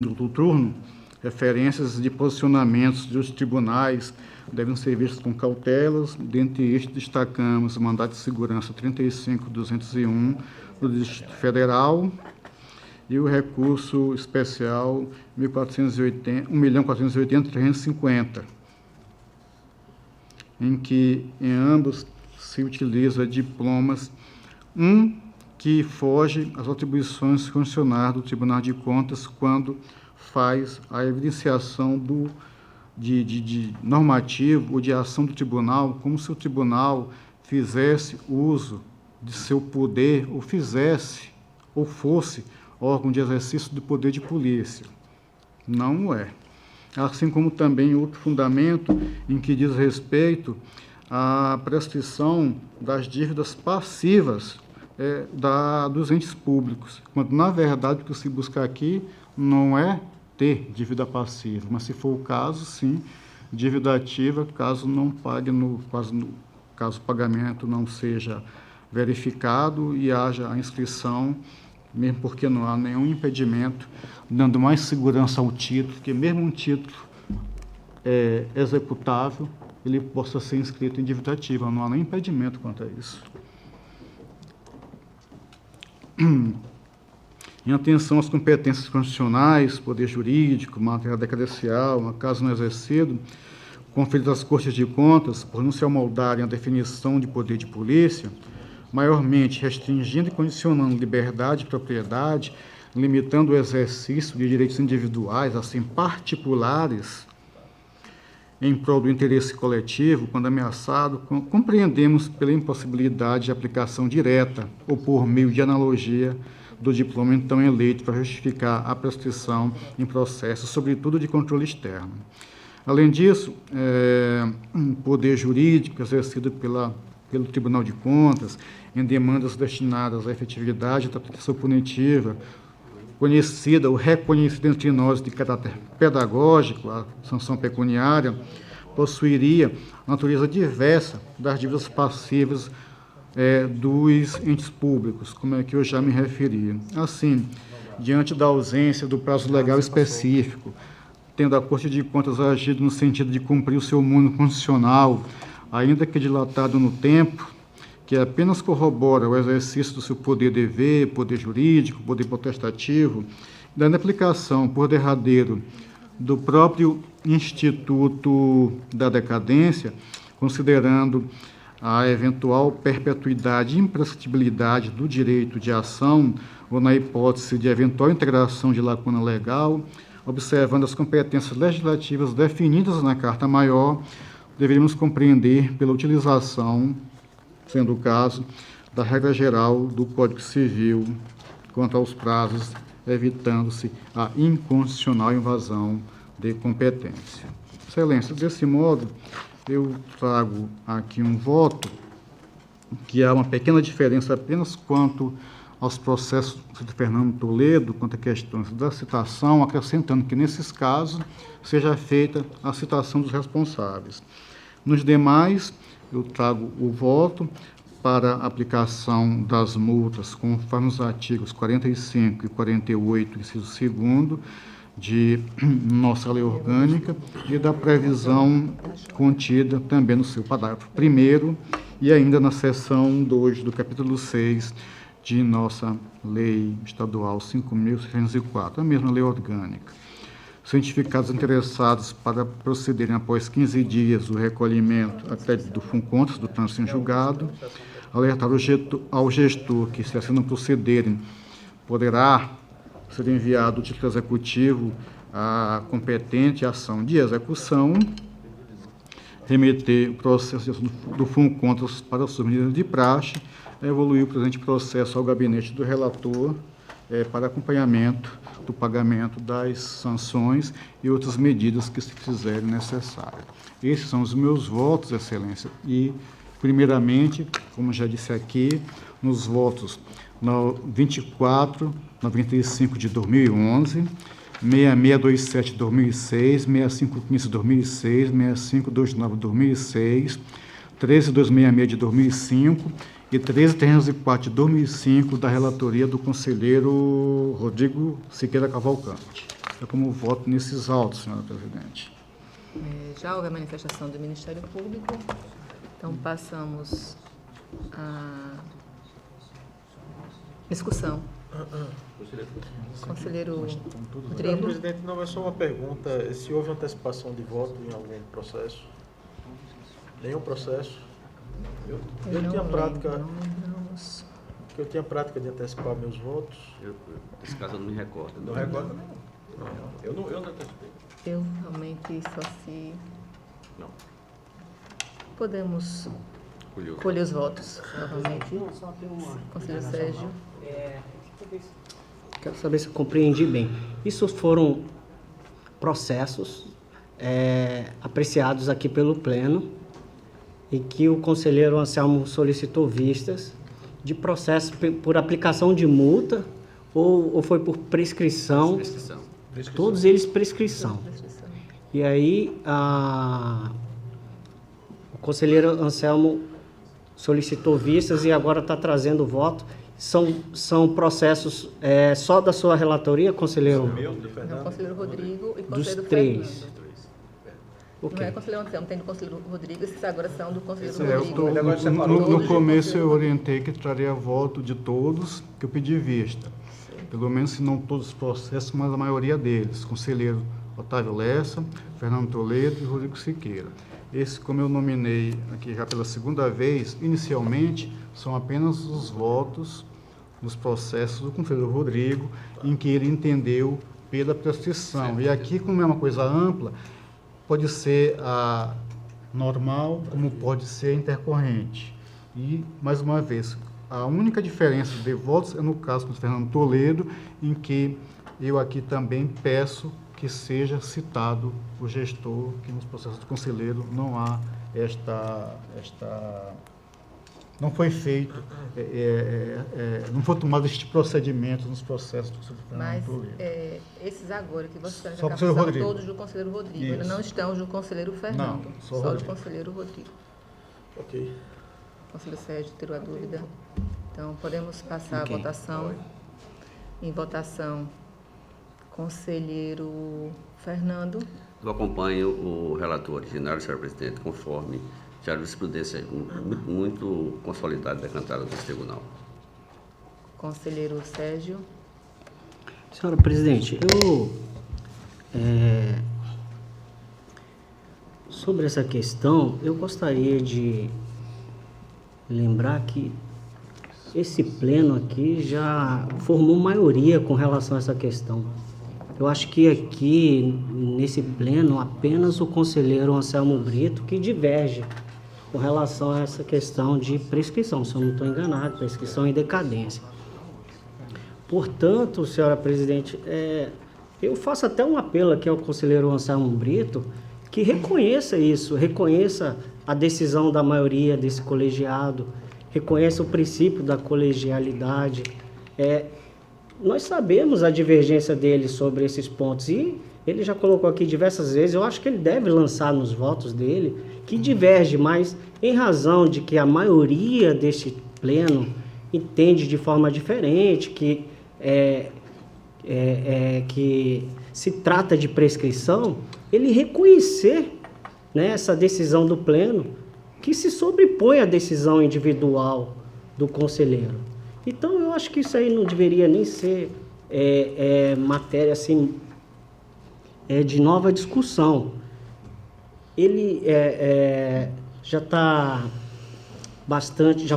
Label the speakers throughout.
Speaker 1: do turno, referências de posicionamentos dos tribunais devem ser vistas com cautelas. Dentre estes, destacamos o mandado de segurança 35.201 do Distrito Federal e o recurso especial 1.480.350, em que em ambos se utiliza diplomas, que foge às atribuições constitucionais do Tribunal de Contas quando faz a evidenciação de normativo ou de ação do tribunal, como se o tribunal fizesse uso de seu poder ou fizesse ou fosse órgão de exercício do poder de polícia. Não é. Assim como também outro fundamento em que diz respeito à prescrição das dívidas passivas dos entes públicos, quando, na verdade, o que se busca aqui não é ter dívida passiva, mas, se for o caso, sim, dívida ativa, caso não pague, caso o pagamento não seja verificado e haja a inscrição, mesmo porque não há nenhum impedimento, dando mais segurança ao título, que mesmo um título executável, ele possa ser inscrito em dívida ativa, não há nenhum impedimento quanto a isso. Em atenção às competências constitucionais, poder jurídico, matéria decadencial, no caso não exercido, conferidas às Cortes de Contas, por não se amoldarem a definição de poder de polícia, maiormente restringindo e condicionando liberdade e propriedade, limitando o exercício de direitos individuais, assim particulares, em prol do interesse coletivo, quando ameaçado, compreendemos pela impossibilidade de aplicação direta ou por meio de analogia do diploma então eleito para justificar a prescrição em processo, sobretudo de controle externo. Além disso, poder jurídico exercido pelo Tribunal de Contas em demandas destinadas à efetividade da proteção punitiva, conhecida ou reconhecida entre nós de caráter pedagógico, a sanção pecuniária, possuiria natureza diversa das dívidas passivas dos entes públicos, como é que eu já me referi. Assim, diante da ausência do prazo legal específico, tendo a Corte de Contas agido no sentido de cumprir o seu mundo constitucional, ainda que dilatado no tempo, que apenas corrobora o exercício do seu poder-dever, poder jurídico, poder potestativo, dando aplicação por derradeiro do próprio Instituto da Decadência, considerando a eventual perpetuidade e imprescritibilidade do direito de ação ou na hipótese de eventual integração de lacuna legal, observando as competências legislativas definidas na Carta Maior, deveríamos compreender pela utilização, sendo o caso, da regra geral do Código Civil quanto aos prazos, evitando-se a inconstitucional invasão de competência. Excelência, desse modo, eu trago aqui um voto que há uma pequena diferença apenas quanto aos processos de Fernando Toledo, quanto a questões da citação, acrescentando que, nesses casos, seja feita a citação dos responsáveis. Nos demais, eu trago o voto para aplicação das multas, conforme os artigos 45 e 48, inciso 2º, de nossa lei orgânica e da previsão contida também no seu parágrafo 1º e ainda na seção 2 do capítulo 6 de nossa lei estadual 5.604, a mesma lei orgânica. Cientificados interessados para procederem após 15 dias o recolhimento até do FUNCONTAS, do trânsito em julgado, alertar ao gestor que, se assim não procederem, poderá ser enviado o título executivo à competente ação de execução, remeter o processo do FUNCONTAS para suas medidas de praxe, evoluir o presente processo ao gabinete do relator para acompanhamento do pagamento das sanções e outras medidas que se fizerem necessárias. Esses são os meus votos, Excelência, e, primeiramente, como já disse aqui, nos votos no 24, 95 de 2011, 6627 de 2006, 6515 de 2006, 6529 de 2006, 13266 de 2005 e 13304 de 2005 da relatoria do conselheiro Rodrigo Siqueira Cavalcante. é como voto nesses autos, senhora presidente.
Speaker 2: Já houve a manifestação do Ministério Público, então passamos à discussão. Conselheiro
Speaker 3: Senhora
Speaker 2: Rodrigo.
Speaker 3: presidente, não é só uma pergunta. Se houve antecipação de voto em algum processo? Nenhum processo? Eu tinha prática. Eu tinha prática de antecipar meus votos.
Speaker 4: Nesse caso eu não me recordo.
Speaker 3: Não recordo? Não. Eu não antecipei.
Speaker 2: Eu realmente só se...
Speaker 4: Não.
Speaker 2: Podemos colher os votos novamente. Conselheiro Sérgio.
Speaker 5: Quero saber se eu compreendi bem. Isso foram processos apreciados aqui pelo Pleno e que o conselheiro Anselmo solicitou vistas de processo por aplicação de multa ou foi por prescrição?
Speaker 4: Prescrição.
Speaker 5: Todos eles prescrição. E aí o conselheiro Anselmo solicitou vistas e agora está trazendo voto. São processos só da sua relatoria, conselheiro?
Speaker 2: Não, conselheiro Rodrigo e
Speaker 5: Dos
Speaker 2: conselheiro
Speaker 5: três.
Speaker 2: Fernando.
Speaker 5: Ok.
Speaker 2: Não é conselheiro Anselmo, tem do conselheiro Rodrigo, esses agora são do conselheiro
Speaker 1: Eu
Speaker 2: Rodrigo.
Speaker 1: no começo eu orientei que traria voto de todos que eu pedi vista. Pelo menos, se não todos os processos, mas a maioria deles. Conselheiro Otávio Lessa, Fernando Toledo e Rodrigo Siqueira. Esse, como eu nominei aqui já pela segunda vez, inicialmente são apenas os votos nos processos do conselheiro Rodrigo, em que ele entendeu pela prescrição. E aqui, como é uma coisa ampla, pode ser a normal, como pode ser intercorrente. E, mais uma vez, a única diferença de votos é no caso do Fernando Toledo, em que eu aqui também peço que seja citado o gestor, que nos processos do conselheiro não há não foi feito, não foi tomado este procedimento nos processos do conselheiro Fernando Toledo.
Speaker 2: Mas esses agora que você
Speaker 1: Só
Speaker 2: está
Speaker 1: são
Speaker 2: todos do conselheiro Rodrigo,
Speaker 1: Isso.
Speaker 2: ainda não estão do conselheiro Fernando,
Speaker 1: Não, só
Speaker 2: só do
Speaker 1: Rodrigo.
Speaker 2: conselheiro Rodrigo.
Speaker 3: Ok.
Speaker 2: Conselheiro Sérgio, tirou a dúvida. Então, podemos passar
Speaker 5: Ok.
Speaker 2: a votação. Em votação, conselheiro Fernando.
Speaker 4: Eu acompanho o relator originário, senhor presidente, conforme já a jurisprudência muito consolidada e decantada desse tribunal.
Speaker 2: Conselheiro Sérgio.
Speaker 5: Senhora presidente, sobre essa questão, eu gostaria de lembrar que esse pleno aqui já formou maioria com relação a essa questão. Eu acho que aqui, nesse pleno, apenas o conselheiro Anselmo Brito que diverge com relação a essa questão de prescrição, se eu não estou enganado, prescrição e decadência. Portanto, senhora presidente, eu faço até um apelo aqui ao conselheiro Anselmo Brito que reconheça isso, reconheça a decisão da maioria desse colegiado, reconheça o princípio da colegialidade. Nós sabemos a divergência dele sobre esses pontos e ele já colocou aqui diversas vezes, eu acho que ele deve lançar nos votos dele, que diverge, mas em razão de que a maioria deste pleno entende de forma diferente, que se trata de prescrição, ele reconhecer, né, essa decisão do pleno que se sobrepõe à decisão individual do conselheiro. Então, eu acho que isso aí não deveria nem ser matéria assim, de nova discussão. Ele já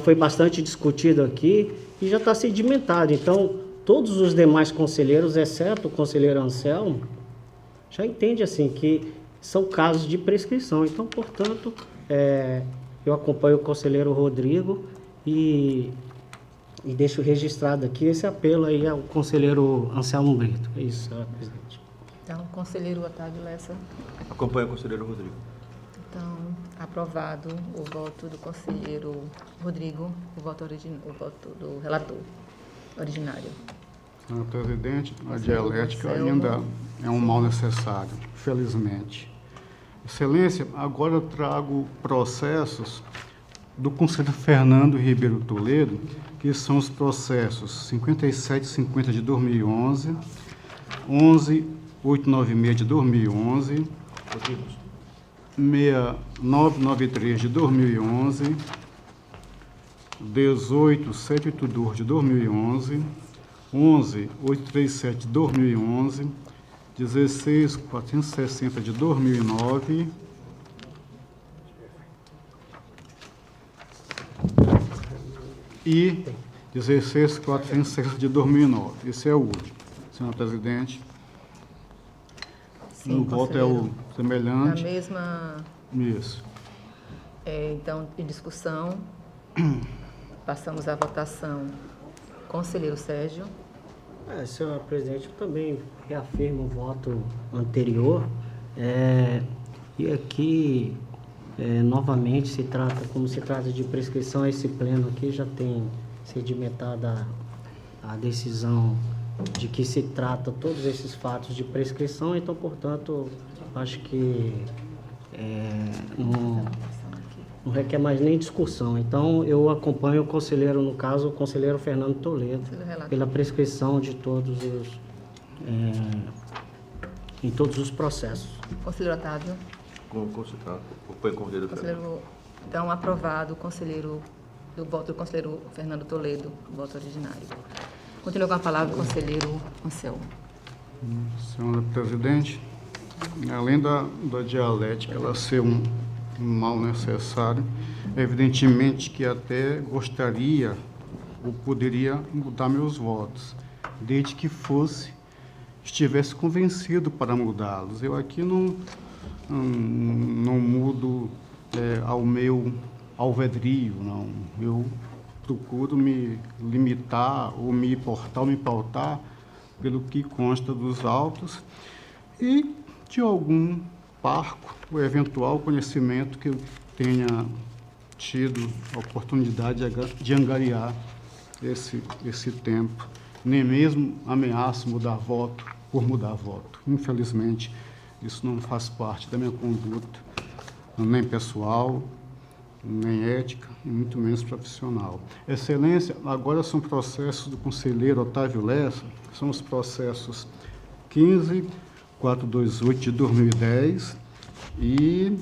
Speaker 5: foi bastante discutido aqui e já está sedimentado. Então, todos os demais conselheiros, exceto o conselheiro Anselmo, já entende assim que são casos de prescrição. Então, portanto, eu acompanho o conselheiro Rodrigo e deixo registrado aqui esse apelo aí ao conselheiro Anselmo Brito. É isso, senhora presidente.
Speaker 2: Então, conselheiro Otávio Lessa.
Speaker 3: Acompanho o conselheiro Rodrigo.
Speaker 2: Então, aprovado o voto do conselheiro Rodrigo, o voto do relator originário.
Speaker 1: Senhora presidente, a
Speaker 2: Conselheiro
Speaker 1: dialética
Speaker 2: Anselmo.
Speaker 1: ainda é um mal necessário, felizmente. Excelência, agora eu trago processos do conselheiro Fernando Ribeiro Toledo, que são os processos 5750 de 2011, 896 de 2011, 6993 de 2011, 18782 de 2011, 11837 de 2011, 16460 de 2009, e 16460 de 2009. Esse é o último, senhor presidente.
Speaker 2: Sim,
Speaker 1: O voto é o
Speaker 2: conselheiro.
Speaker 1: semelhante.
Speaker 2: Na mesma,
Speaker 1: Isso.
Speaker 2: então, em discussão, passamos à votação. Conselheiro Sérgio.
Speaker 5: Senhor presidente, eu também reafirmo o voto anterior. E aqui, novamente, como se trata de prescrição, esse pleno aqui já tem sedimentada a decisão de que se trata todos esses fatos de prescrição, então, portanto, acho que não requer mais nem discussão. Então, eu acompanho o conselheiro, no caso, o conselheiro Fernando Toledo, pela prescrição de todos em todos os processos.
Speaker 2: Conselheiro Otávio.
Speaker 6: Acompanho o conselheiro Fernando.
Speaker 2: Conselheiro, então, aprovado o voto do conselheiro Fernando Toledo, voto originário. Continua com a palavra o conselheiro Anselmo.
Speaker 1: Senhora presidente, além da dialética ela ser um mal necessário, evidentemente que até gostaria ou poderia mudar meus votos, desde que estivesse convencido para mudá-los. Eu aqui não mudo ao meu alvedrio, não. Eu procuro me limitar ou me pautar pelo que consta dos autos e de algum parco ou eventual conhecimento que eu tenha tido a oportunidade de angariar esse tempo. Nem mesmo ameaço mudar voto por mudar voto. Infelizmente, isso não faz parte da minha conduta, nem pessoal, nem ética, e muito menos profissional. Excelência, agora são processos do conselheiro Otávio Lessa, são os processos 15.428 de 2010 e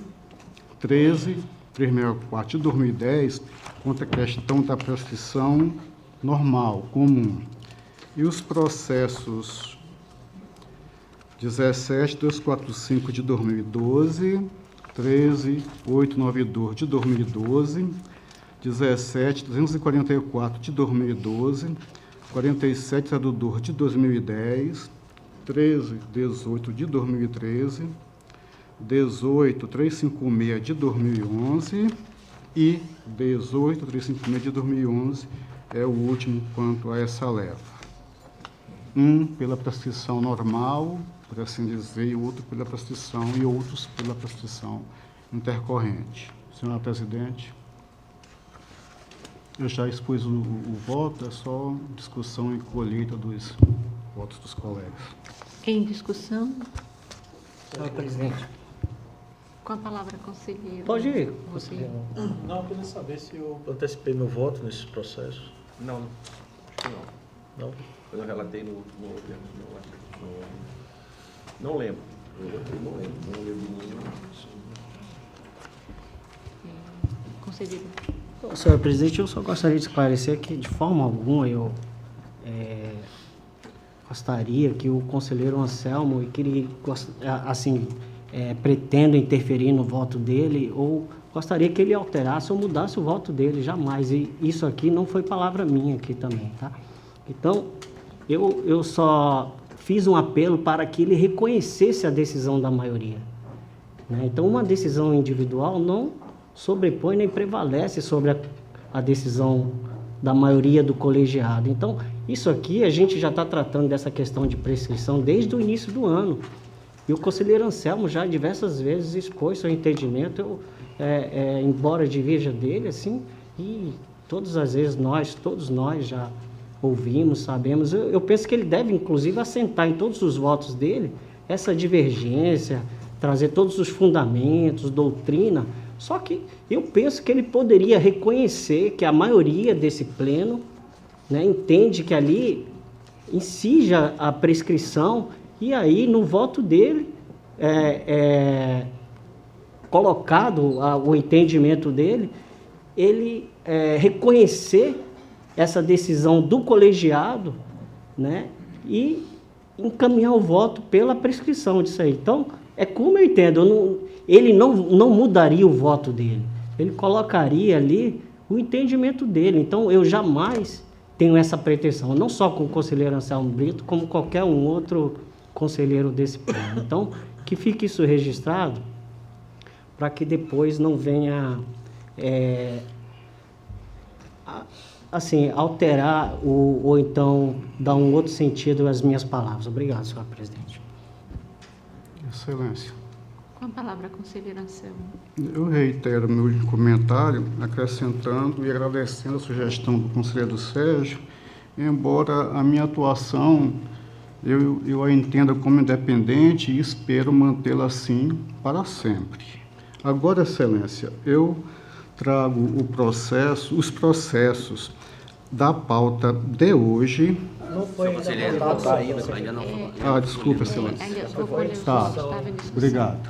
Speaker 1: 13.364 de 2010, contra a questão da prescrição normal, comum. E os processos 17.245 de 2012, 13.892 de 2012, 17.244 de 2012, 47.02 de 2010, 13.18 de 2013, 18.356 de 2011 e 18.356 de 2011 é o último quanto a essa leva. Um pela prescrição normal, por assim dizer, e outro pela prescrição, e outros pela prescrição intercorrente. Senhora presidente, eu já expus o voto, é só discussão e colheita dos votos dos colegas.
Speaker 7: Em discussão,
Speaker 5: Senhor presidente.
Speaker 7: com a palavra conselheiro.
Speaker 5: Pode ir,
Speaker 7: Você.
Speaker 5: conselheiro.
Speaker 3: Não, apenas saber se eu antecipei meu voto nesses processos.
Speaker 6: Não, acho que não.
Speaker 3: Não?
Speaker 6: Quando eu relatei não lembro. Não lembro nenhum.
Speaker 7: Conselheiro.
Speaker 5: Senhor presidente, eu só gostaria de esclarecer que, de forma alguma, eu gostaria que o conselheiro Anselmo, que ele, assim, pretenda interferir no voto dele, ou gostaria que ele alterasse ou mudasse o voto dele, jamais. E isso aqui não foi palavra minha aqui também, tá? Então, eu só fiz um apelo para que ele reconhecesse a decisão da maioria, né? Então, uma decisão individual não sobrepõe nem prevalece sobre a decisão da maioria do colegiado. Então, isso aqui a gente já está tratando dessa questão de prescrição desde o início do ano. E o conselheiro Anselmo já diversas vezes expôs seu entendimento, embora divirja dele, assim, e todas as vezes todos nós já ouvimos, sabemos. Eu penso que ele deve, inclusive, assentar em todos os votos dele essa divergência, trazer todos os fundamentos, doutrina. Só que eu penso que ele poderia reconhecer que a maioria desse pleno, né, entende que ali incide a prescrição E aí, no voto dele, colocado o entendimento dele, ele reconhecer essa decisão do colegiado, né, e encaminhar o voto pela prescrição disso aí. Então, é como eu entendo, ele não mudaria o voto dele, ele colocaria ali o entendimento dele. Então, eu jamais tenho essa pretensão, não só com o conselheiro Anselmo Brito, como qualquer um outro conselheiro desse plano. Então, que fique isso registrado, para que depois não venha assim, alterar ou então dar um outro sentido às minhas palavras. Obrigado, senhor presidente.
Speaker 1: Excelência.
Speaker 7: Com a palavra, conselheiro Anselmo.
Speaker 1: Eu reitero meu comentário, acrescentando e agradecendo a sugestão do conselheiro Sérgio, embora a minha atuação eu a entenda como independente e espero mantê-la assim para sempre. Agora, Excelência, eu trago os processos da pauta de hoje.
Speaker 5: Não foi
Speaker 4: Conselheiro, ainda não foi.
Speaker 1: Desculpa, Excelência.
Speaker 7: Ainda vou colher o
Speaker 1: Tá,
Speaker 7: voto, estava em discussão.
Speaker 1: obrigado.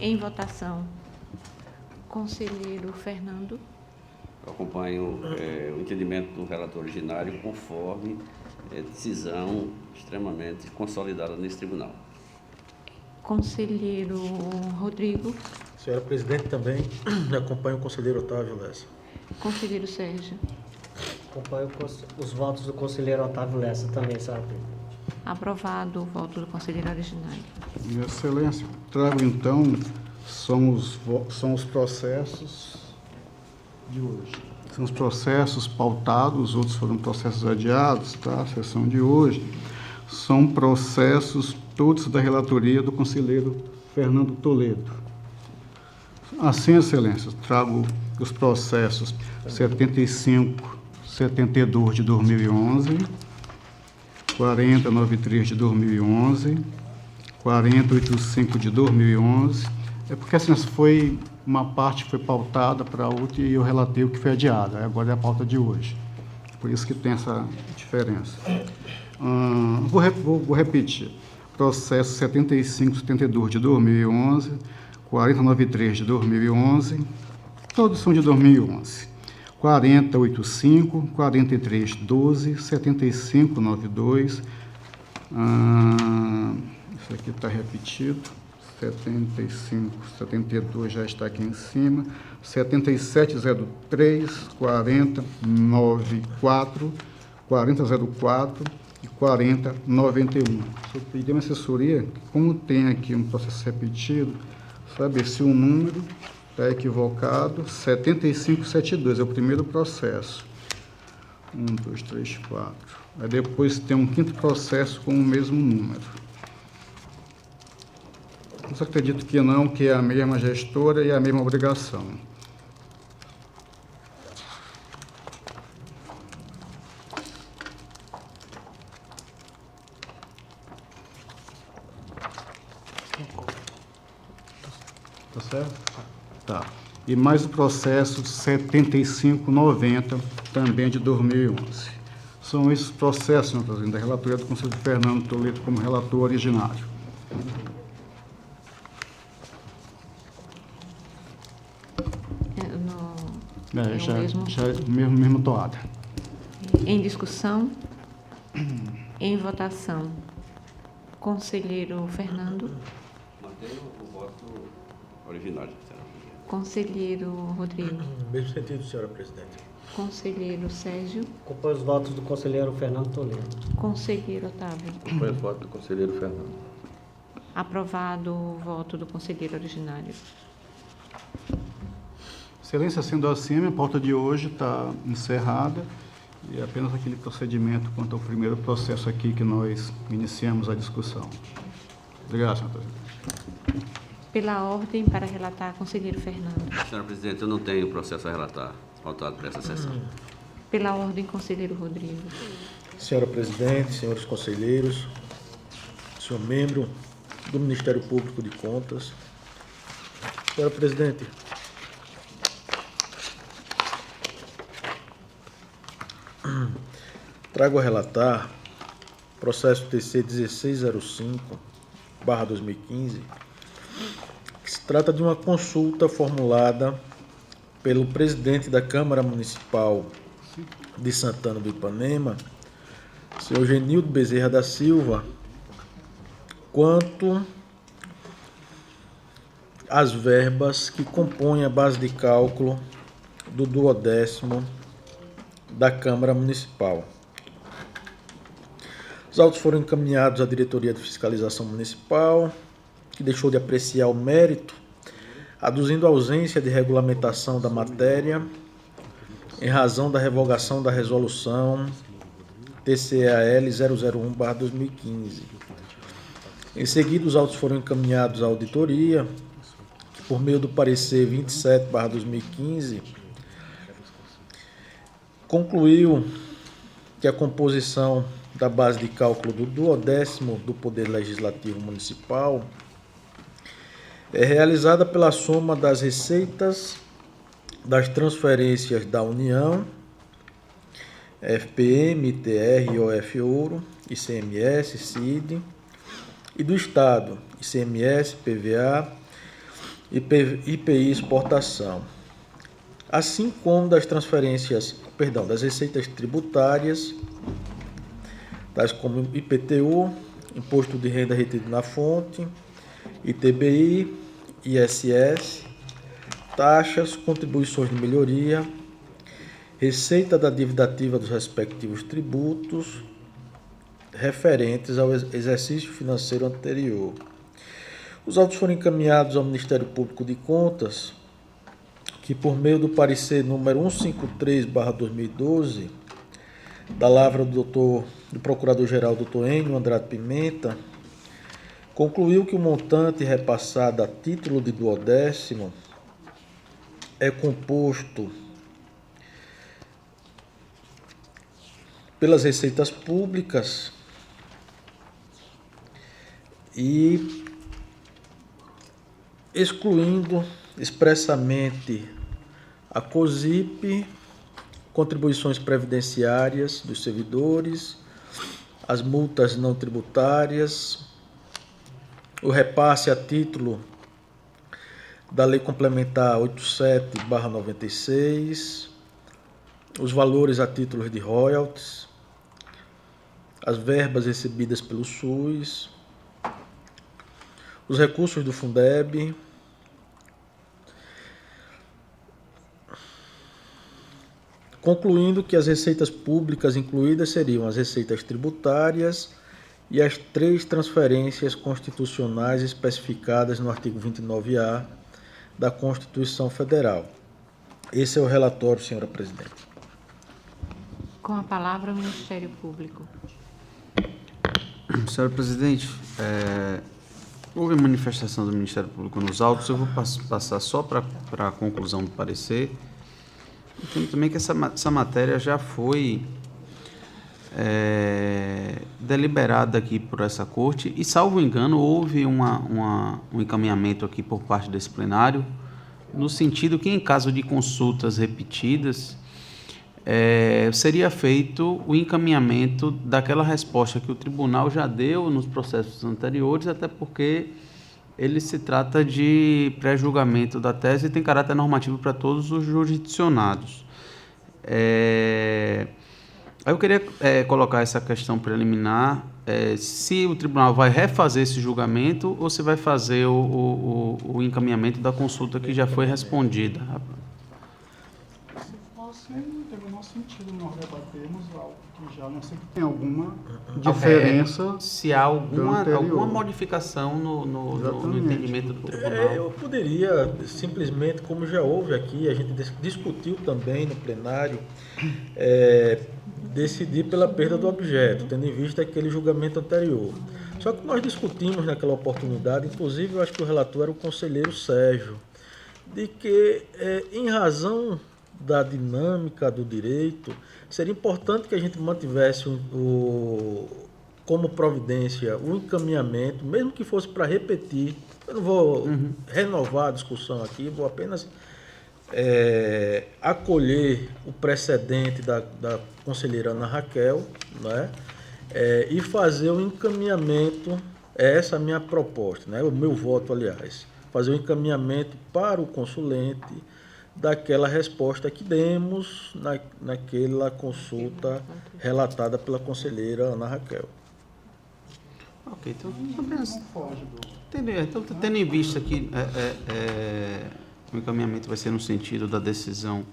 Speaker 7: Em votação, conselheiro Fernando.
Speaker 4: Eu acompanho o entendimento do relator originário conforme decisão extremamente consolidada nesse tribunal.
Speaker 7: Conselheiro Rodrigo.
Speaker 3: Senhora presidente, também acompanho o conselheiro Otávio Lessa.
Speaker 7: Conselheiro Sérgio.
Speaker 5: Acompanho os votos do conselheiro Otávio Lessa também, senhora presidente.
Speaker 7: Aprovado o voto do conselheiro originário.
Speaker 1: Minha Excelência, trago então, são os processos de hoje. São os processos pautados, outros foram processos adiados, tá? A sessão de hoje. São processos todos da relatoria do conselheiro Fernando Toledo. Assim, Excelência, trago os processos 75, 72 de 2011, 4093 de 2011, 4085 de 2011. É porque assim, uma parte foi pautada para outra e eu relatei o que foi adiado. Agora é a pauta de hoje. Por isso que tem essa diferença. Vou repetir. Processo 75, 72 de 2011, 4093 de 2011, todos são de 2011. 4085, 4312, 7592, isso aqui está repetido, 75, 72 já está aqui em cima, 7703, 4094, 4004 e 4091. Eu pedi uma assessoria, como tem aqui um processo repetido, saber se o número está equivocado. 7572 é o primeiro processo. 1, 2, 3, 4. Aí depois tem um quinto processo com o mesmo número. Eu só acredito que não, que é a mesma gestora e a mesma obrigação. Tá certo? Tá. E mais o processo 7590, também de 2011. São esses processos, senhor presidente, da relatoria do conselheiro Fernando Toledo como relator originário. Já é mesmo toada.
Speaker 7: Em discussão. Em votação, conselheiro Fernando.
Speaker 4: Mantenho o voto originário.
Speaker 7: Conselheiro Rodrigo.
Speaker 3: No mesmo sentido, senhora presidente.
Speaker 7: Conselheiro Sérgio.
Speaker 5: Acompanho os votos do conselheiro Fernando Toledo.
Speaker 7: Conselheiro Otávio.
Speaker 6: Acompanho os votos do conselheiro Fernando.
Speaker 7: Aprovado o voto do conselheiro originário.
Speaker 1: Excelência, sendo assim, a minha pauta de hoje está encerrada e é apenas aquele procedimento quanto ao primeiro processo aqui que nós iniciamos a discussão. Obrigado, senhor presidente.
Speaker 7: Pela ordem, para relatar, conselheiro Fernando.
Speaker 4: Senhora presidente, eu não tenho processo a relatar, pautado para essa sessão.
Speaker 7: Pela ordem, conselheiro Rodrigo.
Speaker 3: Senhora presidente, senhores conselheiros, senhor membro do Ministério Público de Contas. Senhora presidente, trago a relatar processo TC 1605/2015, que se trata de uma consulta formulada pelo presidente da Câmara Municipal de Santana do Ipanema, senhor Genildo Bezerra da Silva, quanto às verbas que compõem a base de cálculo do 12º da Câmara Municipal. Os autos foram encaminhados à Diretoria de Fiscalização Municipal, que deixou de apreciar o mérito, aduzindo a ausência de regulamentação da matéria, em razão da revogação da resolução TCAL 001/2015. Em seguida, os autos foram encaminhados à auditoria, que, por meio do parecer 27/2015, concluiu que a composição da base de cálculo do 12º do Poder Legislativo Municipal é realizada pela soma das receitas das transferências da União, FPM, ITR, IOF Ouro, ICMS, CID, e do Estado, ICMS, PVA, IPI Exportação, assim como das das receitas tributárias, tais como IPTU, Imposto de Renda Retido na Fonte, ITBI, ISS, taxas, contribuições de melhoria, receita da dívida ativa dos respectivos tributos referentes ao exercício financeiro anterior. Os autos foram encaminhados ao Ministério Público de Contas, que, por meio do parecer número 153/2012, da lavra do Procurador-Geral Dr. Enio Andrade Pimenta, concluiu que o montante repassado a título de 12º é composto pelas receitas públicas e excluindo expressamente a COSIP, contribuições previdenciárias dos servidores, as multas não tributárias, o repasse a título da Lei Complementar 87/96, os valores a títulos de royalties, as verbas recebidas pelo SUS, os recursos do Fundeb, concluindo que as receitas públicas incluídas seriam as receitas tributárias e as 3 transferências constitucionais especificadas no artigo 29A da Constituição Federal. Esse é o relatório, senhora presidente.
Speaker 7: Com a palavra, o Ministério Público.
Speaker 8: Senhora presidente, houve manifestação do Ministério Público nos autos, eu vou passar só para a conclusão do parecer. Entendo também que essa matéria já foi deliberada aqui por essa corte e, salvo engano, houve um encaminhamento aqui por parte desse plenário, no sentido que, em caso de consultas repetidas, seria feito o encaminhamento daquela resposta que o tribunal já deu nos processos anteriores, até porque ele se trata de pré-julgamento da tese e tem caráter normativo para todos os jurisdicionados. Eu queria colocar essa questão preliminar, se o tribunal vai refazer esse julgamento ou se vai fazer o encaminhamento da consulta que já foi respondida.
Speaker 1: Não tem o menor sentido nós debatermos algo que já não sei que tem alguma diferença.
Speaker 8: Se há alguma modificação no entendimento do tribunal.
Speaker 3: Eu poderia simplesmente, como já houve aqui, a gente discutiu também no plenário, decidir pela perda do objeto, tendo em vista aquele julgamento anterior. Só que nós discutimos naquela oportunidade, inclusive eu acho que o relator era o conselheiro Sérgio, de que, em razão da dinâmica do direito, seria importante que a gente mantivesse como providência o encaminhamento, mesmo que fosse para repetir. Eu não vou renovar a discussão aqui, vou apenas acolher o precedente da conselheira Ana Raquel, né, e fazer o encaminhamento, essa é a minha proposta, né? O meu voto, aliás, fazer o encaminhamento para o consulente daquela resposta que demos naquela consulta relatada pela conselheira Ana Raquel.
Speaker 8: Ok, então, tendo em vista que o encaminhamento vai ser no sentido da decisão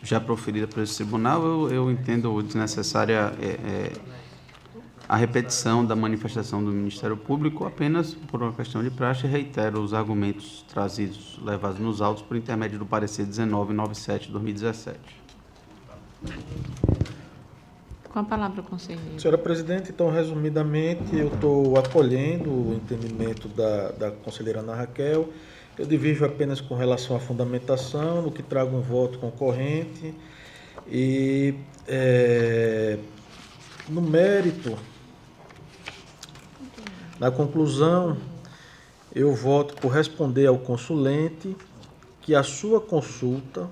Speaker 8: já proferida por esse tribunal, eu entendo desnecessária a repetição da manifestação do Ministério Público apenas por uma questão de praxe. Reitero os argumentos levados nos autos por intermédio do parecer 1997/2017.
Speaker 7: Com a palavra, conselheiro.
Speaker 3: Senhora Presidente, então, resumidamente, eu estou acolhendo o entendimento da conselheira Ana Raquel. Eu divido apenas com relação à fundamentação, no que trago um voto concorrente. E, no mérito, na conclusão, eu voto por responder ao consulente que a sua consulta,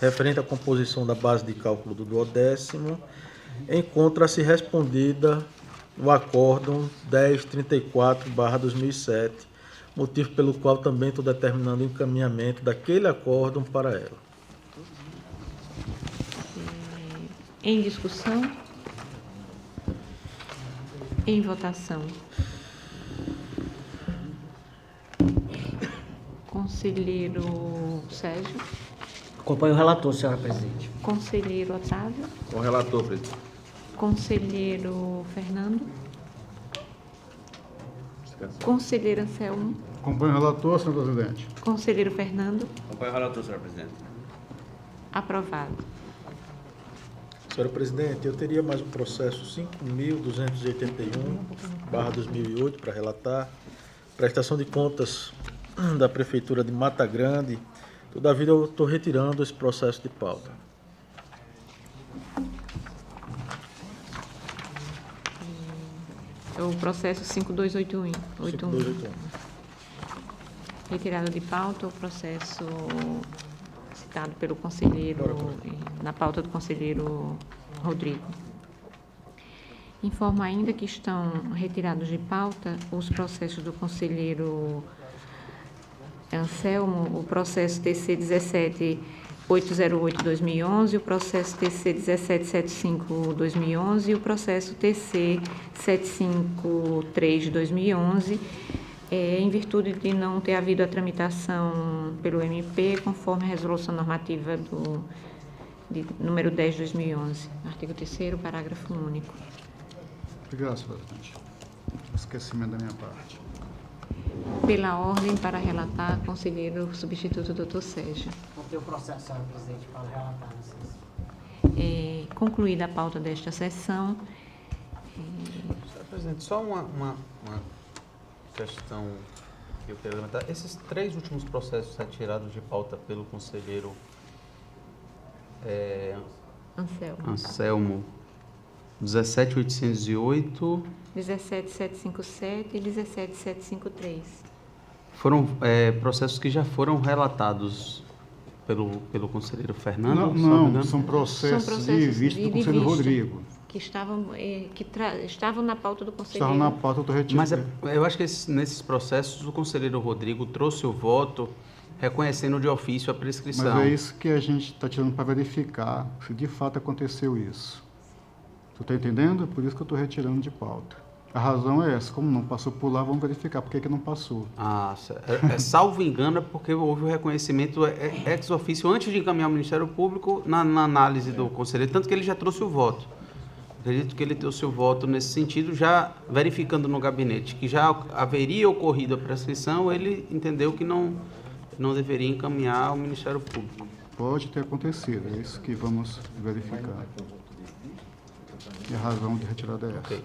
Speaker 3: referente à composição da base de cálculo do 12º, encontra-se respondida no acórdão 1034/2007, motivo pelo qual também estou determinando o encaminhamento daquele acórdão para ela.
Speaker 7: Em discussão? Em votação? Conselheiro Sérgio?
Speaker 5: Acompanho o relator, senhora presidente.
Speaker 7: Conselheiro Otávio?
Speaker 6: Com o relator, presidente.
Speaker 7: Conselheiro Fernando? Conselheiro Anselmo?
Speaker 1: Acompanho o relator, senhor presidente.
Speaker 7: Conselheiro Fernando?
Speaker 4: Acompanho o relator, senhora presidente.
Speaker 7: Aprovado.
Speaker 3: Senhora Presidente, eu teria mais um processo 5.281/2008 para relatar. Prestação de contas da Prefeitura de Mata Grande. Todavia, eu estou retirando esse processo de pauta.
Speaker 7: O processo 5281.
Speaker 3: 5.281.
Speaker 7: Retirado de pauta o processo citado pelo conselheiro, na pauta do conselheiro Rodrigo. Informo ainda que estão retirados de pauta os processos do conselheiro Anselmo, o processo TC 17808-2011, o processo TC 1775-2011 e o processo TC 753-2011, em virtude de não ter havido a tramitação pelo MP, conforme a resolução normativa de número 10/2011, artigo 3º, parágrafo único.
Speaker 1: Obrigado, senhor presidente. Esquecimento da minha parte.
Speaker 7: Pela ordem para relatar, conselheiro substituto Dr. Sérgio.
Speaker 5: Não tem o processo, senhora presidente, para relatar.
Speaker 7: Concluída a pauta desta sessão.
Speaker 8: Senhor presidente, só uma questão que eu queria levantar. Esses 3 últimos processos retirados de pauta pelo conselheiro Anselmo, 17.808...
Speaker 7: 17.757 e 17.753.
Speaker 8: Foram processos que já foram relatados pelo conselheiro Fernando?
Speaker 1: Não, são processos de vista do conselheiro Rodrigo.
Speaker 7: Que estavam na pauta do conselheiro.
Speaker 1: Estavam na pauta do retiro.
Speaker 8: Mas eu acho que nesses processos o conselheiro Rodrigo trouxe o voto reconhecendo de ofício a prescrição.
Speaker 1: Mas é isso que a gente está tirando para verificar se de fato aconteceu isso. Tu está entendendo? É por isso que eu estou retirando de pauta. A razão é essa. Como não passou por lá, vamos verificar por que não passou.
Speaker 8: Salvo engano, é porque houve o reconhecimento ex officio antes de encaminhar ao Ministério Público na análise do conselheiro, tanto que ele já trouxe o voto. Acredito que ele trouxe o voto nesse sentido, já verificando no gabinete que já haveria ocorrido a prescrição, ele entendeu que não deveria encaminhar ao Ministério Público.
Speaker 1: Pode ter acontecido, é isso que vamos verificar. E a razão de retirada é essa.
Speaker 8: Ok.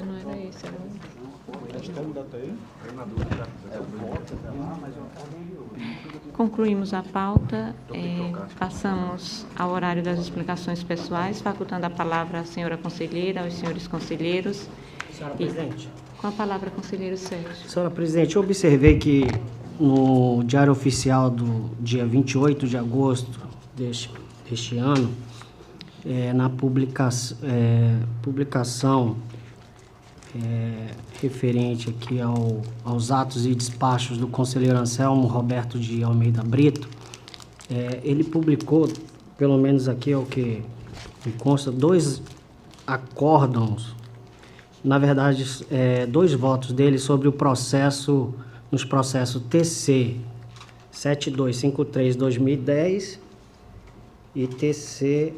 Speaker 7: Então não era esse, era o... Concluímos a pauta, passamos ao horário das explicações pessoais, facultando a palavra à senhora conselheira, aos senhores conselheiros.
Speaker 5: Senhora Presidente.
Speaker 7: Com a palavra, conselheiro Sérgio.
Speaker 5: Senhora Presidente, eu observei que no Diário Oficial do dia 28 de agosto deste ano, na publicação referente aqui aos atos e despachos do conselheiro Anselmo Roberto de Almeida Brito, ele publicou, pelo menos aqui é o que me consta, 2 acórdãos, na verdade, 2 votos dele sobre o processo, nos processos TC 7253-2010 e TC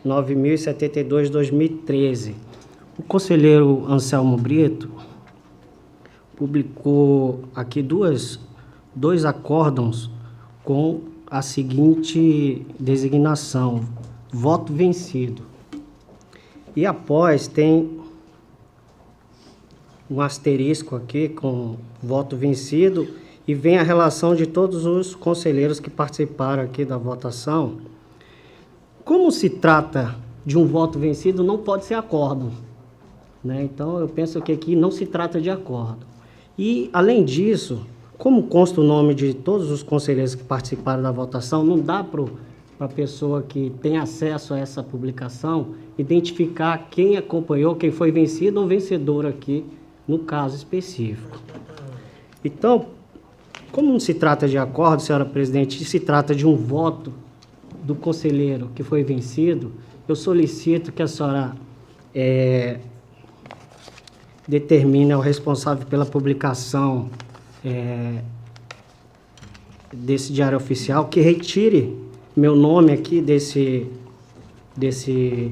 Speaker 5: 9072-2013. O conselheiro Anselmo Brito publicou aqui dois acórdãos com a seguinte designação: voto vencido. E após tem um asterisco aqui com voto vencido e vem a relação de todos os conselheiros que participaram aqui da votação. Como se trata de um voto vencido, não pode ser acórdão, né? Então, eu penso que aqui não se trata de acórdão. E, além disso, como consta o nome de todos os conselheiros que participaram da votação, não dá para a pessoa que tem acesso a essa publicação identificar quem acompanhou, quem foi vencido ou vencedor aqui, no caso específico. Então, como não se trata de acordo, senhora presidente, se trata de um voto do conselheiro que foi vencido, eu solicito que a senhora determine ao responsável pela publicação desse diário oficial que retire meu nome aqui desse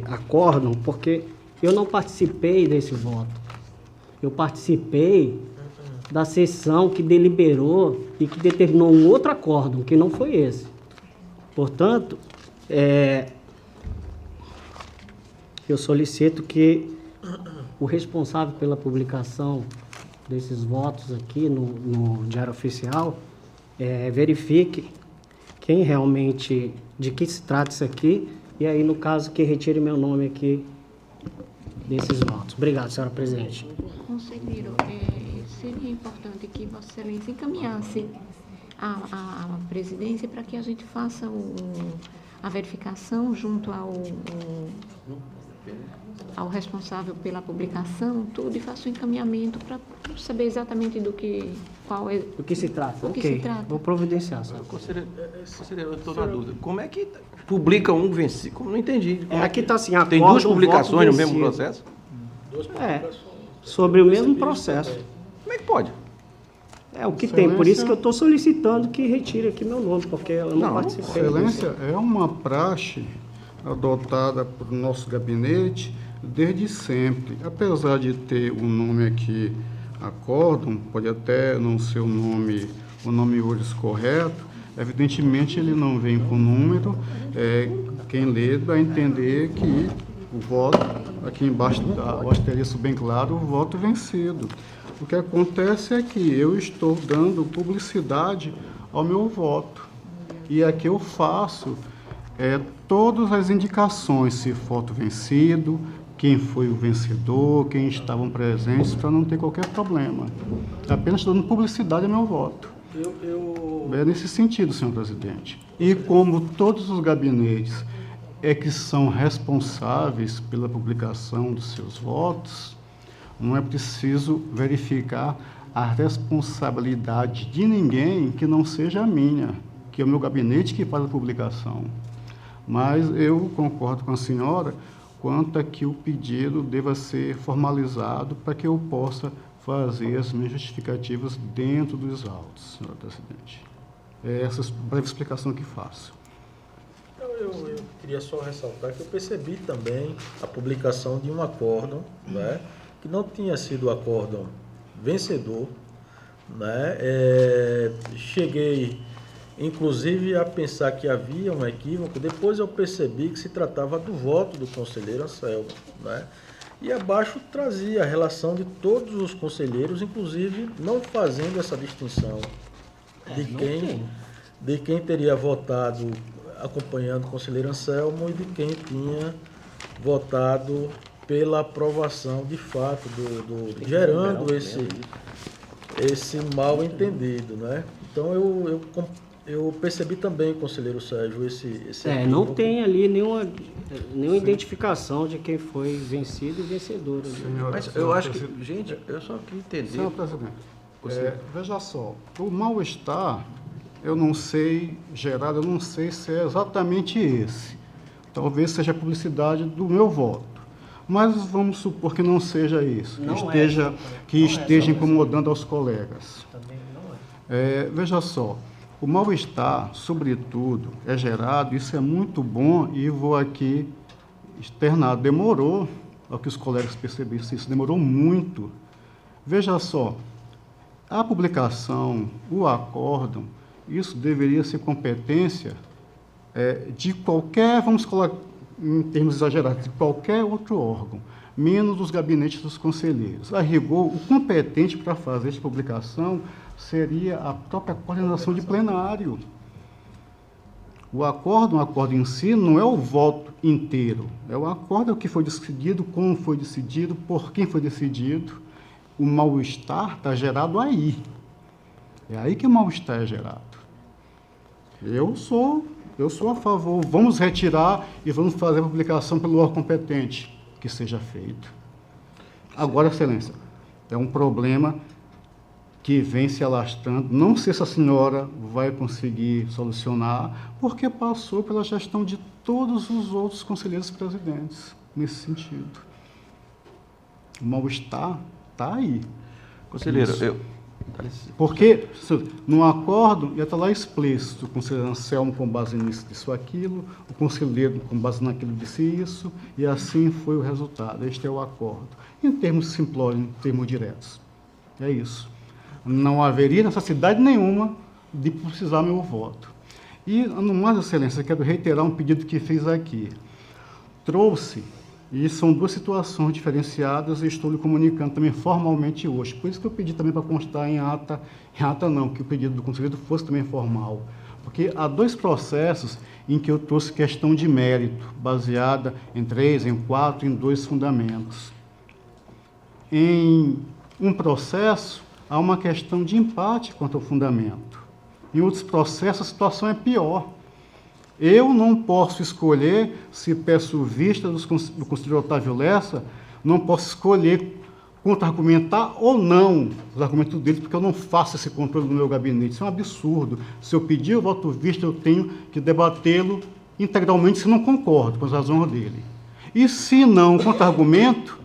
Speaker 5: acórdão, porque eu não participei desse voto. Eu participei da sessão que deliberou e que determinou um outro acórdão, que não foi esse. Portanto, eu solicito que o responsável pela publicação desses votos aqui no Diário Oficial verifique quem realmente, de que se trata isso aqui, e aí, no caso, que retire meu nome aqui desses votos. Obrigado, senhora presidente.
Speaker 7: Conselheiro, seria importante que Vossa Excelência encaminhasse à presidência para que a gente faça a verificação junto ao responsável pela publicação, tudo, e faça o encaminhamento para saber exatamente do que se trata.
Speaker 5: Do que se trata. Vou providenciar, senhora.
Speaker 6: Conselheiro, eu estou na dúvida. Como é que publica um vencido? Não entendi.
Speaker 5: Aqui está assim,
Speaker 6: tem 2 publicações no mesmo processo?
Speaker 3: 2 publicações.
Speaker 5: Sobre o mesmo processo.
Speaker 6: Como é que pode?
Speaker 5: É o que tem, por isso que eu estou solicitando que retire aqui meu nome, porque eu não participei.
Speaker 1: Excelência, é uma praxe adotada por nosso gabinete desde sempre. Apesar de ter o nome aqui, acórdão, pode até não ser o nome hoje correto, evidentemente ele não vem com número, quem lê vai entender que o voto, aqui embaixo o asterisco bem claro, o voto vencido. O que acontece é que eu estou dando publicidade ao meu voto. E aqui eu faço todas as indicações, se voto vencido, quem foi o vencedor, quem estavam presentes, para não ter qualquer problema. Apenas dando publicidade ao meu voto. É nesse sentido, senhor presidente. E como todos os gabinetes que são responsáveis pela publicação dos seus votos, não é preciso verificar a responsabilidade de ninguém que não seja a minha, que é o meu gabinete que faz a publicação. Mas eu concordo com a senhora quanto a que o pedido deva ser formalizado para que eu possa fazer as minhas justificativas dentro dos autos, senhora presidente. É essa breve explicação que faço.
Speaker 3: Eu queria só ressaltar que eu percebi também a publicação de um acórdão, né, que não tinha sido o acórdão vencedor, né? Cheguei, inclusive, a pensar que havia um equívoco. Depois eu percebi que se tratava do voto do conselheiro Anselmo, né? E abaixo trazia a relação de todos os conselheiros, inclusive não fazendo essa distinção de quem teria votado acompanhando o conselheiro Anselmo e de quem tinha votado pela aprovação de fato, gerando esse mal entendido, né? Então eu percebi também, conselheiro Sérgio, esse
Speaker 5: não tem ali nenhuma identificação de quem foi vencido e vencedor.
Speaker 6: Mas eu acho que, gente, eu só queria entender.
Speaker 1: Senhor presidente, veja só, o mal-estar, eu não sei, Gerardo, eu não sei se é exatamente esse. Talvez seja a publicidade do meu voto. Mas vamos supor que não seja isso, que esteja incomodando aos colegas.
Speaker 5: Também não é.
Speaker 1: Veja só, o mal-estar, sobretudo, é gerado, isso é muito bom, e vou aqui externar, demorou, ao que os colegas percebessem isso, demorou muito. Veja só, a publicação, o acórdão, isso deveria ser competência de qualquer, vamos colocar em termos exagerados, de qualquer outro órgão, menos dos gabinetes dos conselheiros. A rigor, o competente para fazer essa publicação seria a própria coordenação de plenário. O acórdão em si não é o voto inteiro, é o acórdão que foi decidido, como foi decidido, por quem foi decidido. O mal-estar está gerado aí. É aí que o mal-estar é gerado. Eu sou a favor, vamos retirar e vamos fazer a publicação pelo órgão competente, que seja feito. Agora, Excelência, é um problema que vem se alastrando, não sei se a senhora vai conseguir solucionar, porque passou pela gestão de todos os outros conselheiros presidentes, nesse sentido. O mal-estar está aí.
Speaker 6: Conselheiro,
Speaker 1: porque no acordo ia estar lá explícito, o conselheiro Anselmo com base nisso disse aquilo, o conselheiro com base naquilo disse isso, e assim foi o resultado. Este é o acordo. Em termos simplórios, em termos diretos. É isso. Não haveria necessidade nenhuma de precisar meu voto. E, no mais, Excelência, quero reiterar um pedido que fiz aqui. Trouxe, e são duas situações diferenciadas, e estou lhe comunicando também formalmente hoje. Por isso que eu pedi também para constar em ata não, que o pedido do conselheiro fosse também formal. Porque há dois processos em que eu trouxe questão de mérito, baseada em 3, em 4, em 2 fundamentos. Em um processo, há uma questão de empate quanto ao fundamento. Em outros processos, a situação é pior. Eu não posso escolher, se peço vista do conselheiro Otávio Lessa, não posso escolher contra-argumentar ou não os argumentos dele, porque eu não faço esse controle no meu gabinete. Isso é um absurdo. Se eu pedir o voto vista, eu tenho que debatê-lo integralmente se não concordo com as razões dele. E se não contra-argumento,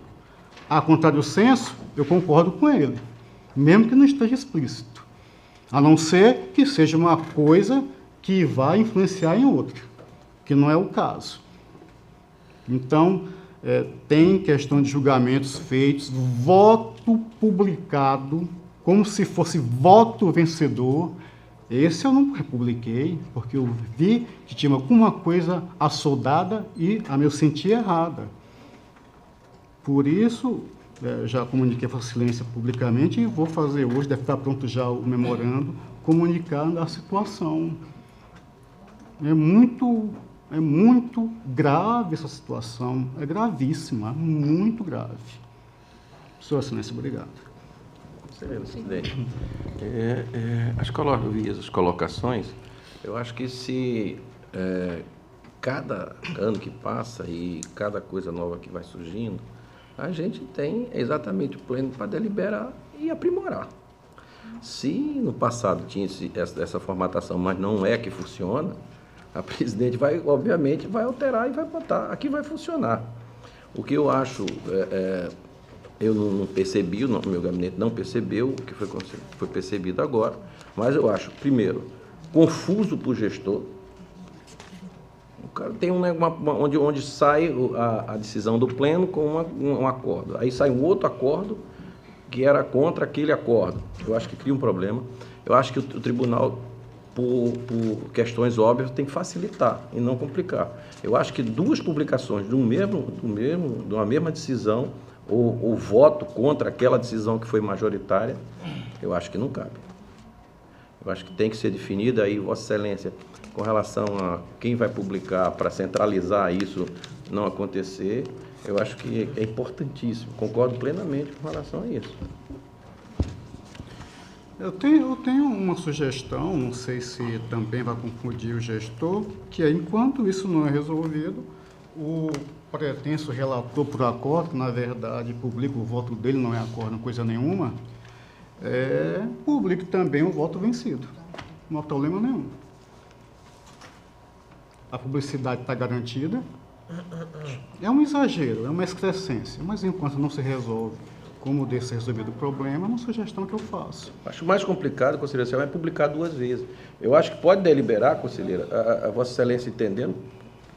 Speaker 1: a contrário senso, eu concordo com ele, mesmo que não esteja explícito. A não ser que seja uma coisa que vai influenciar em outra, que não é o caso. Então, tem questão de julgamentos feitos, voto publicado, como se fosse voto vencedor. Esse eu não republiquei, porque eu vi que tinha alguma coisa assoldada e, a meu sentir, errada. Por isso, já comuniquei a Vossa Excelência publicamente e vou fazer hoje, deve estar pronto já o memorando, comunicando a situação. É muito grave essa situação, é gravíssima, muito grave. Sua Excelência, obrigado.
Speaker 6: Conselheiro presidente, as colocações, eu acho que se cada ano que passa e cada coisa nova que vai surgindo, a gente tem exatamente o pleno para deliberar e aprimorar. Se no passado tinha essa formatação, mas não é que funciona, a presidente obviamente vai alterar e vai botar, aqui vai funcionar. O que eu acho, eu não percebi, o meu gabinete não percebeu o que foi percebido agora, mas eu acho, primeiro, confuso para o gestor. O cara tem onde sai a decisão do pleno com um acordo. Aí sai um outro acordo que era contra aquele acordo. Eu acho que cria um problema. Eu acho que o tribunal por questões óbvias, tem que facilitar e não complicar. Eu acho que 2 publicações de uma mesma decisão, ou voto contra aquela decisão que foi majoritária, eu acho que não cabe. Eu acho que tem que ser definida aí, Vossa Excelência, com relação a quem vai publicar para centralizar isso não acontecer, eu acho que é importantíssimo. Concordo plenamente com relação a isso.
Speaker 1: Eu tenho uma sugestão, não sei se também vai confundir o gestor, que é, enquanto isso não é resolvido, o pretenso relator por acordo, que na verdade publica o voto dele, não é acordo, coisa nenhuma, publique também o voto vencido. Não há problema nenhum. A publicidade está garantida. É um exagero, é uma excrescência, mas enquanto não se resolve como deve ser resolvido o problema, é uma sugestão que eu faço.
Speaker 6: Acho mais complicado, conselheira, é publicar 2 vezes. Eu acho que pode deliberar, conselheira, a Vossa Excelência entendendo,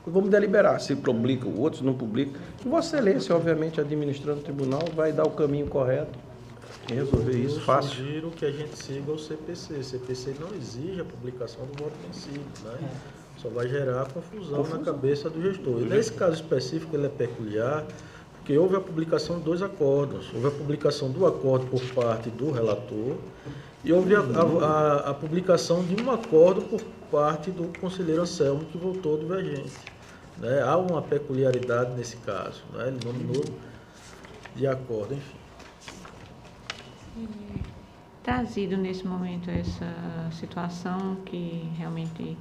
Speaker 6: vamos deliberar, se publica, outros não publicam. E Vossa Excelência, obviamente, administrando o tribunal, vai dar o caminho correto e resolver isso fácil.
Speaker 3: Eu sugiro que a gente siga o CPC. O CPC não exige a publicação do voto vencido, né? Só vai gerar confusão na cabeça do gestor. E nesse caso específico, ele é peculiar, porque houve a publicação de 2 acordos. Houve a publicação do acordo por parte do relator e houve a publicação de um acordo por parte do conselheiro Anselmo, que votou divergente. Né? Há uma peculiaridade nesse caso. Né? Ele nominou de acordo, enfim.
Speaker 7: Trazido nesse momento essa situação que realmente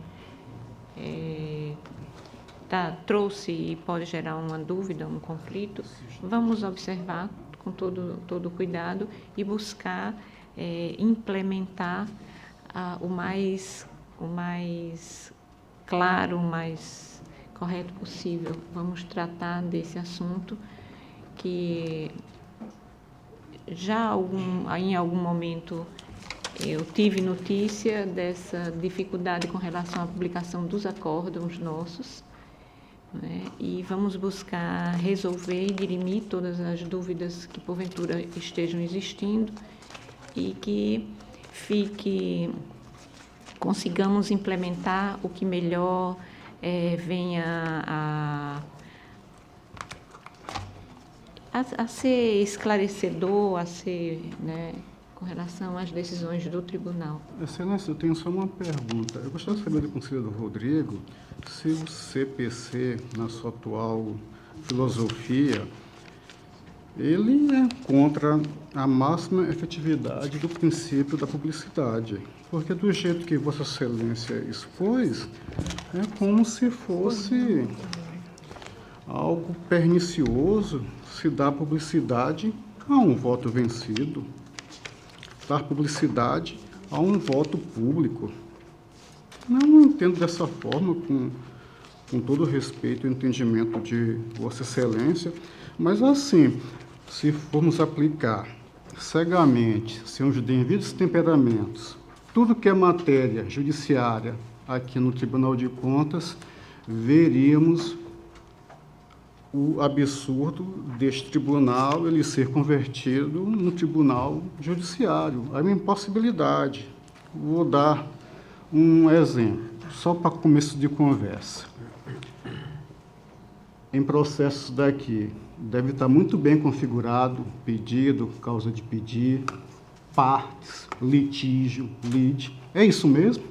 Speaker 7: trouxe e pode gerar uma dúvida, um conflito, vamos observar com todo cuidado e buscar implementar o mais claro, o mais correto possível. Vamos tratar desse assunto que já em algum momento eu tive notícia dessa dificuldade com relação à publicação dos acórdãos nossos, né? E vamos buscar resolver e dirimir todas as dúvidas que porventura estejam existindo e que consigamos implementar o que melhor venha a ser esclarecedor, a ser, né, com relação às decisões do tribunal.
Speaker 1: Excelência, eu tenho só uma pergunta. Eu gostaria de saber do conselheiro Rodrigo se o CPC, na sua atual filosofia, ele é contra a máxima efetividade do princípio da publicidade. Porque do jeito que Vossa Excelência expôs, é como se fosse algo pernicioso se dar publicidade a um voto vencido, dar publicidade a um voto público. Não entendo dessa forma, com todo o respeito e entendimento de Vossa Excelência, mas assim, se formos aplicar cegamente, sem os devidos temperamentos, tudo que é matéria judiciária aqui no Tribunal de Contas, veríamos o absurdo deste tribunal ele ser convertido num tribunal judiciário. É uma impossibilidade. Vou dar um exemplo, só para começo de conversa. Em processos daqui, deve estar muito bem configurado pedido, causa de pedir, partes, litígio, lide. É isso mesmo?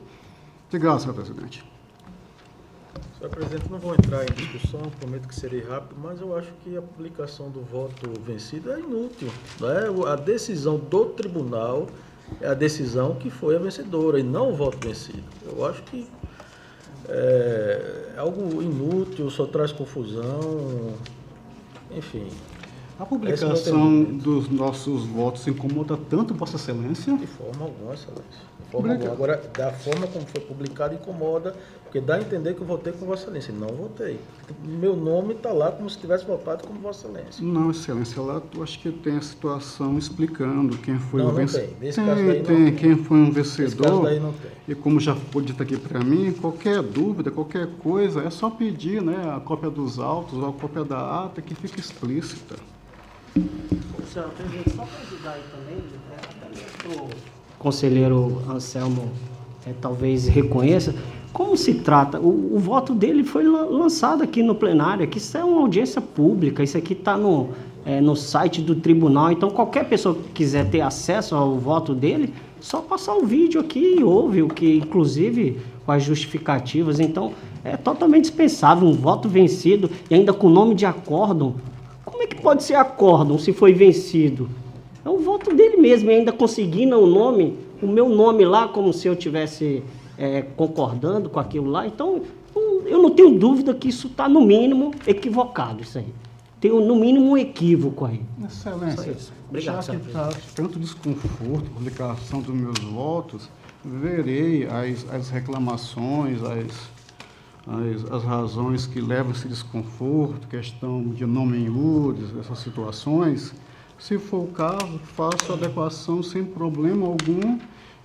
Speaker 1: Obrigado, senhor presidente.
Speaker 3: Senhor presidente, não vou entrar em discussão, prometo que serei rápido, mas eu acho que a publicação do voto vencido é inútil. Né? A decisão do tribunal é a decisão que foi a vencedora e não o voto vencido. Eu acho que é algo inútil, só traz confusão, enfim.
Speaker 1: A publicação dos nossos votos incomoda tanto Vossa Excelência?
Speaker 3: De forma alguma, Excelência. De forma alguma. Agora, da forma como foi publicado, incomoda, porque dá a entender que eu votei com Vossa Excelência. Não votei. Meu nome está lá como se tivesse votado como Vossa Excelência.
Speaker 1: Não, Excelência, lá eu acho que tem a situação explicando quem foi o vencedor.
Speaker 3: Não tem. Nesse caso daí não tem.
Speaker 1: Quem foi um vencedor.
Speaker 3: Nesse caso daí não tem.
Speaker 1: E como já foi dito aqui para mim, qualquer dúvida, qualquer coisa, é só pedir, né, a cópia dos autos ou a cópia da ata que fica explícita.
Speaker 5: Senhor presidente, só para ajudar aí também, até mesmo para o conselheiro Anselmo talvez reconheça, como se trata, o voto dele foi lançado aqui no plenário, que isso é uma audiência pública, isso aqui está no site do tribunal, então qualquer pessoa que quiser ter acesso ao voto dele, só passar o vídeo aqui e ouve, o que inclusive com as justificativas, então é totalmente dispensável um voto vencido e ainda com o nome de acórdão. Como é que pode ser acórdão se foi vencido? É o voto dele mesmo, e ainda conseguindo o meu nome lá, como se eu estivesse concordando com aquilo lá. Então, eu não tenho dúvida que isso está, no mínimo, equivocado, isso aí. Tem, no mínimo, um equívoco aí.
Speaker 1: Excelência,
Speaker 5: Obrigado,
Speaker 1: já que está tanto desconforto com a publicação dos meus votos, verei as reclamações, as razões que levam a esse desconforto, questão de nome em URES, essas situações. Se for o caso, faço a adequação sem problema algum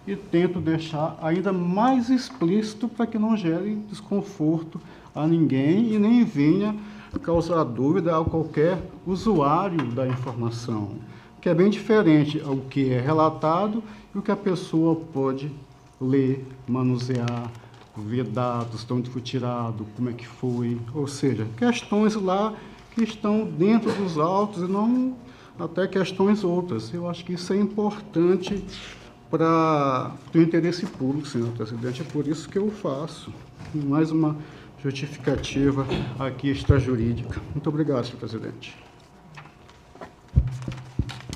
Speaker 1: e tento deixar ainda mais explícito para que não gere desconforto a ninguém e nem venha causar dúvida a qualquer usuário da informação, que é bem diferente ao que é relatado e o que a pessoa pode ler, manusear, ver dados, de onde foi tirado, como é que foi, ou seja, questões lá que estão dentro dos autos e não até questões outras. Eu acho que isso é importante para o interesse público, senhor presidente, é por isso que eu faço. Mais uma justificativa aqui extrajurídica. Muito obrigado, senhor presidente.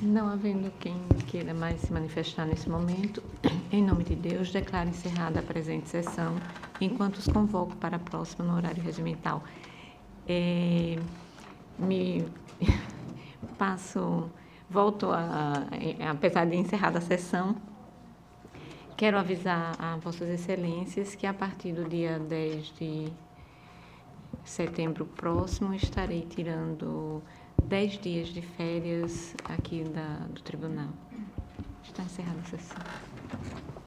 Speaker 7: Não havendo quem queira mais se manifestar nesse momento, em nome de Deus, declaro encerrada a presente sessão, enquanto os convoco para a próxima no horário regimental. Apesar de encerrada a sessão, quero avisar a Vossas Excelências que a partir do dia 10 de setembro próximo estarei tirando 10 dias de férias aqui do tribunal. Está encerrada a sessão.